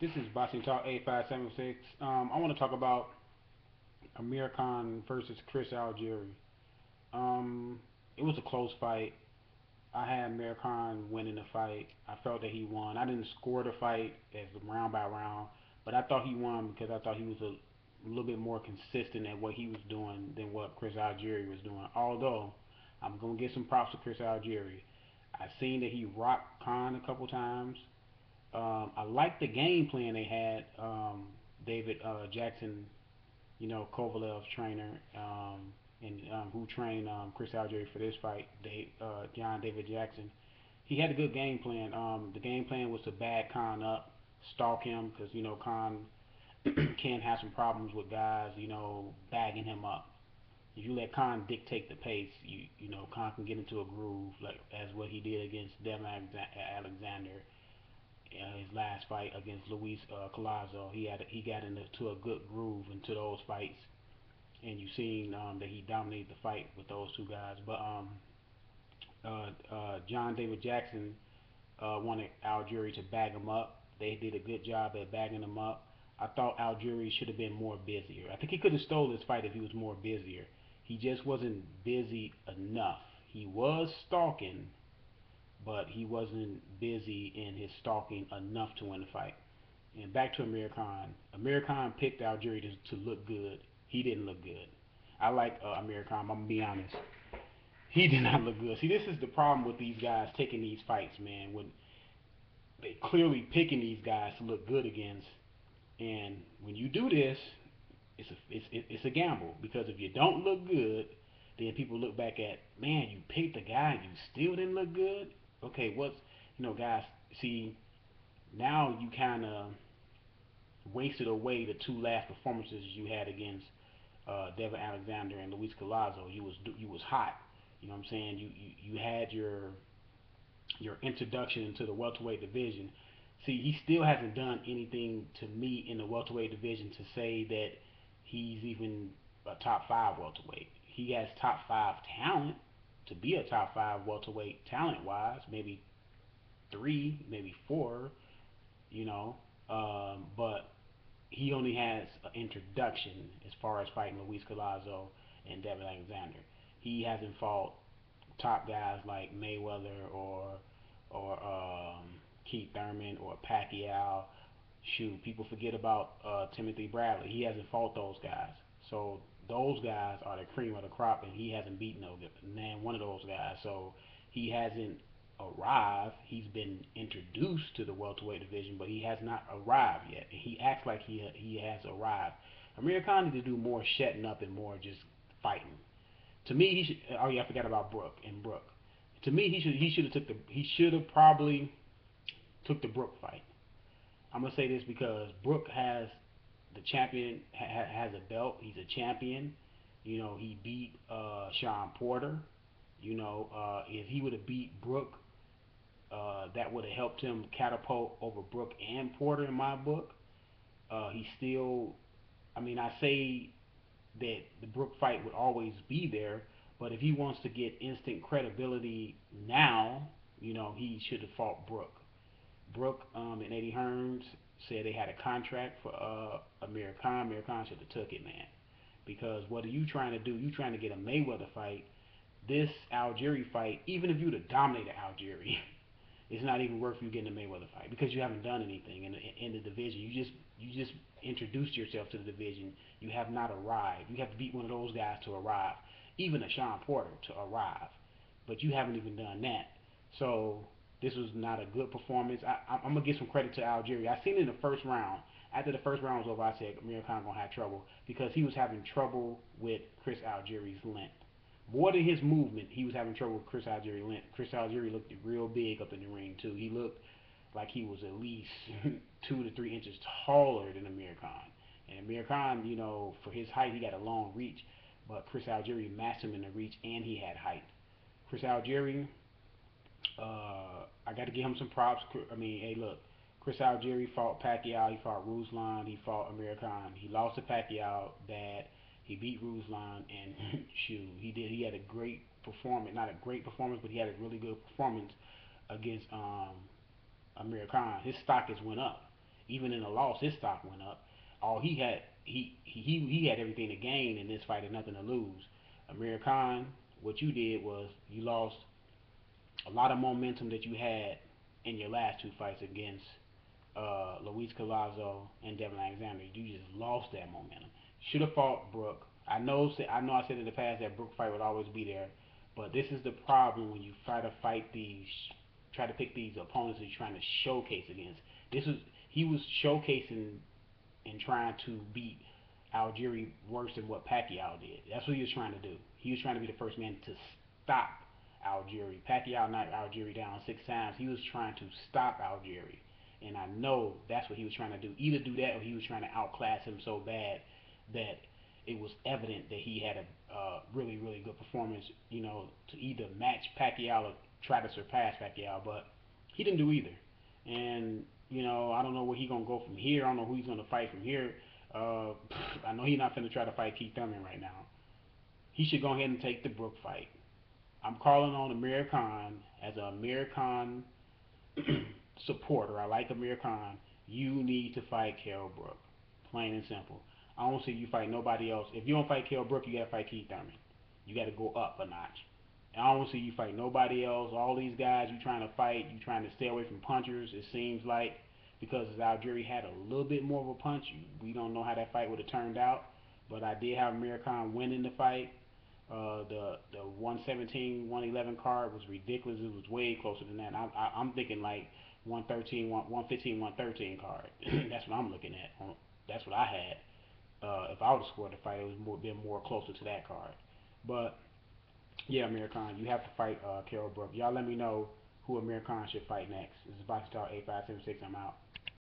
This is Boxing Talk 8576. I want to talk about Amir Khan versus Chris Algieri. Um, it was a close fight. I had Amir Khan winning the fight. I felt that he won. I didn't score the fight as round by round, but I thought he won because I thought he was a little bit more consistent at what he was doing than what Chris Algieri was doing. Although I'm gonna give some props to Chris Algieri. I seen that he rocked Khan a couple times. I like the game plan they had. David Jackson, Kovalev's trainer, and who trained Chris Algieri for this fight, John David Jackson. He had a good game plan. The game plan was to bag Khan up, stalk him, because Khan can have some problems with guys, bagging him up. If you let Khan dictate the pace, Khan can get into a groove, like as what he did against Devin Alexander, his last fight against Luis Collazo. He got into a good groove into those fights, and you've seen that he dominated the fight with those two guys. But John David Jackson wanted Algieri to bag him up. They did a good job at bagging him up. I thought Algieri should have been more busier. I think he could have stole this fight if he was more busier. He just wasn't busy enough. He was stalking, but he wasn't busy in his stalking enough to win the fight. And back to Amir Khan. Amir Khan picked Algieri to look good. He didn't look good. I like Amir Khan. I'm gonna be honest. He did not look good. See, this is the problem with these guys taking these fights, man. When they clearly picking these guys to look good against, and when you do this, it's a gamble because if you don't look good, then people look back at, man, you picked the guy, and you still didn't look good. Okay, guys? See, now you kind of wasted away the two last performances you had against Devin Alexander and Luis Collazo. You was hot. You know what I'm saying? You had your introduction into the welterweight division. See, he still hasn't done anything to me in the welterweight division to say that he's even a top five welterweight. He has top five talent to be a top five welterweight talent wise, maybe three, maybe four, you know. But he only has an introduction as far as fighting Luis Collazo and Devin Alexander. He hasn't fought top guys like Mayweather or Keith Thurman or Pacquiao. Shoot, people forget about Timothy Bradley. He hasn't fought those guys. So those guys are the cream of the crop, and he hasn't beaten one of those guys. So he hasn't arrived. He's been introduced to the welterweight division, but he has not arrived yet. He acts like he has arrived. Amir Khan needs to do more shutting up and more just fighting. To me, he should. Oh yeah, I forgot about Brook. To me, he should have probably took the Brook fight. I'm gonna say this because Brook has the champion has a belt. He's a champion. He beat Sean Porter. If he would have beat Brook, that would have helped him catapult over Brook and Porter in my book. He still, I mean, I say that the Brook fight would always be there, but if he wants to get instant credibility now, he should have fought Brook. Brook and Eddie Hearns said they had a contract for Amir Khan. Amir Khan should have took it, man. Because what are you trying to do? You trying to get a Mayweather fight. This Algieri fight, even if you'd have dominated Algieri, it's not even worth you getting a Mayweather fight because you haven't done anything in the division. You just introduced yourself to the division. You have not arrived. You have to beat one of those guys to arrive, even a Sean Porter to arrive, but you haven't even done that. So this was not a good performance. I'm gonna give some credit to Algieri. I seen it in the first round. After the first round was over, I said Amir Khan gonna have trouble because he was having trouble with Chris Algieri's length. More than his movement, he was having trouble with Chris Algieri length. Chris Algieri looked real big up in the ring too. He looked like he was at least 2 to 3 inches taller than Amir Khan. And Amir Khan, for his height, he got a long reach, but Chris Algieri matched him in the reach, and he had height. Chris Algieri, I got to give him some props. I mean, hey, look, Chris Algieri fought Pacquiao, he fought Ruslan, he fought Amir Khan. He lost to Pacquiao bad. He beat Ruslan, and shoot, he did. He had a great performance, not a great performance, but he had a really good performance against Amir Khan. His stock has went up. Even in a loss, his stock went up. All he had everything to gain in this fight and nothing to lose. Amir Khan, what you did was you lost a lot of momentum that you had in your last two fights against Luis Colazo and Devin Alexander. You just lost that momentum. Should have fought Brook. I said in the past that Brook fight would always be there, but this is the problem when you try to try to pick these opponents that you're trying to showcase against. This was He was showcasing and trying to beat Algieri worse than what Pacquiao did. That's what he was trying to do. He was trying to be the first man to stop Algieri. Pacquiao knocked Algieri down 6 times. He was trying to stop Algieri. And I know that's what he was trying to do. Either do that or he was trying to outclass him so bad that it was evident that he had a really, really good performance, to either match Pacquiao or try to surpass Pacquiao. But he didn't do either. And, I don't know where he's going to go from here. I don't know who he's going to fight from here. I know he's not going to try to fight Keith Thurman right now. He should go ahead and take the Brook fight. I'm calling on Amir Khan as an Amir Khan supporter. I like Amir Khan. You need to fight Kell Brook. Plain and simple. I don't see you fight nobody else. If you don't fight Kell Brook, you gotta fight Keith Thurman. You gotta go up a notch. I don't see you fight nobody else. All these guys you trying to fight, you trying to stay away from punchers. It seems like because Algieri had a little bit more of a punch. We don't know how that fight would have turned out, but I did have Amir Khan winning the fight. The 117, 111 card was ridiculous. It was way closer than that. I'm thinking like 113, 115, 113 card. That's what I'm looking at. That's what I had. If I would have scored the fight, it would been more closer to that card. But yeah, Amir Khan, you have to fight Kell Brook. Y'all let me know who Amir Khan should fight next. This is Boxing Talk 8576. I'm out.